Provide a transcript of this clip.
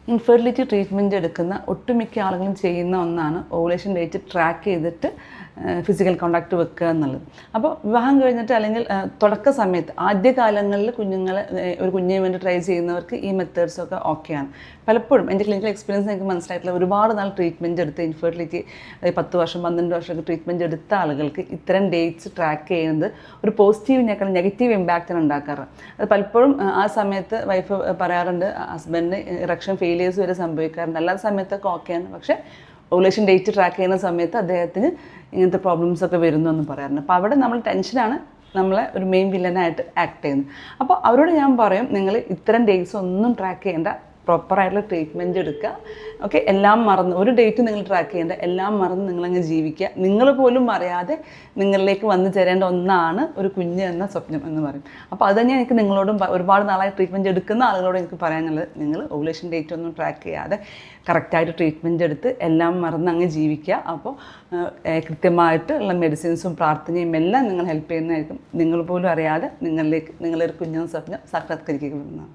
Infertility treatment എടുക്കുന്ന ഒട്ടുമിക്ക ആളുകളും ചെയ്യുന്ന ഒന്നാണ് ഓവുലേഷൻ ഡേറ്റ് ട്രാക്ക് ചെയ്തിട്ട് ഫിസിക്കൽ കോണ്ടാക്റ്റ് വെക്കുക എന്നുള്ളത്. അപ്പോൾ വിവാഹം കഴിഞ്ഞിട്ട് അല്ലെങ്കിൽ തുടക്ക സമയത്ത് ആദ്യകാലങ്ങളിൽ ഒരു കുഞ്ഞിന് വേണ്ടി ട്രൈ ചെയ്യുന്നവർക്ക് ഈ മെത്തേഡ്സൊക്കെ ഓക്കെയാണ്. പലപ്പോഴും എൻ്റെ ക്ലിനിക്കൽ എക്സ്പീരിയൻസ് എനിക്ക് മനസ്സിലായിട്ടുള്ള ഒരുപാട് നാൾ ട്രീറ്റ്മെൻറ്റ് എടുത്ത് ഇൻഫെർട്ടിലിറ്റി 10 വർഷം 12 വർഷമൊക്കെ ട്രീറ്റ്മെൻറ്റ് എടുത്ത ആളുകൾക്ക് ഇത്തരം ഡേറ്റ്സ് ട്രാക്ക് ചെയ്യുന്നത് ഒരു പോസിറ്റീവിനേക്കാൾ നെഗറ്റീവ് ഇമ്പാക്റ്റാണ് ഉണ്ടാക്കാറ്. അത് പലപ്പോഴും ആ സമയത്ത് വൈഫ് പറയാറുണ്ട്, ഹസ്ബൻഡിന് ഇറക്ഷൻ ഫെയിലിയേഴ്സ് വരെ സംഭവിക്കാറുണ്ട്. അല്ലാത്ത സമയത്തൊക്കെ ഓക്കെയാണ്, പക്ഷേ ഓവുലേഷൻ ഡേറ്റ് ട്രാക്ക് ചെയ്യുന്ന സമയത്ത് അദ്ദേഹത്തിന് ഇങ്ങനത്തെ പ്രോബ്ലംസൊക്കെ വരുന്നു എന്ന് പറയാറുണ്ട്. അപ്പോൾ അവിടെ നമ്മൾ ടെൻഷനാണ് നമ്മളെ ഒരു മെയിൻ വില്ലനായിട്ട് ആക്ട് ചെയ്യുന്നത്. അപ്പോൾ അവരോട് ഞാൻ പറയും, നിങ്ങൾ ഇത്തരം ഡേറ്റ്സ് ഒന്നും ട്രാക്ക് ചെയ്യേണ്ട, പ്രോപ്പറായിട്ടുള്ള ട്രീറ്റ്മെൻറ്റ് എടുക്കുക. ഓക്കെ, എല്ലാം മറന്ന് ഒരു ഡേറ്റ് നിങ്ങൾ ട്രാക്ക് ചെയ്യേണ്ട, എല്ലാം മറന്ന് നിങ്ങളങ്ങ് ജീവിക്കുക. നിങ്ങൾ പോലും അറിയാതെ നിങ്ങളിലേക്ക് വന്നു ചേരേണ്ട ഒന്നാണ് ഒരു കുഞ്ഞ് എന്ന സ്വപ്നം എന്ന് പറയും. അപ്പോൾ അത് തന്നെ എനിക്ക് നിങ്ങളോടും ഒരുപാട് നാളായി ട്രീറ്റ്മെൻറ്റ് എടുക്കുന്ന ആളുകളോട് എനിക്ക് പറയാനുള്ളത്, നിങ്ങൾ ഓവുലേഷൻ ഡേറ്റ് ഒന്നും ട്രാക്ക് ചെയ്യാതെ കറക്റ്റായിട്ട് ട്രീറ്റ്മെൻറ്റ് എടുത്ത് എല്ലാം മറന്ന് അങ്ങ് ജീവിക്കുക. അപ്പോൾ കൃത്യമായിട്ടുള്ള മെഡിസിൻസും പ്രാർത്ഥനയും എല്ലാം നിങ്ങൾ ഹെൽപ്പ് ചെയ്യുന്നതായിരിക്കും. നിങ്ങൾ പോലും അറിയാതെ നിങ്ങളിലേക്ക് നിങ്ങളൊരു കുഞ്ഞെന്ന സ്വപ്നം സാക്ഷാത്കരിക്കപ്പെടുന്നതാണ്.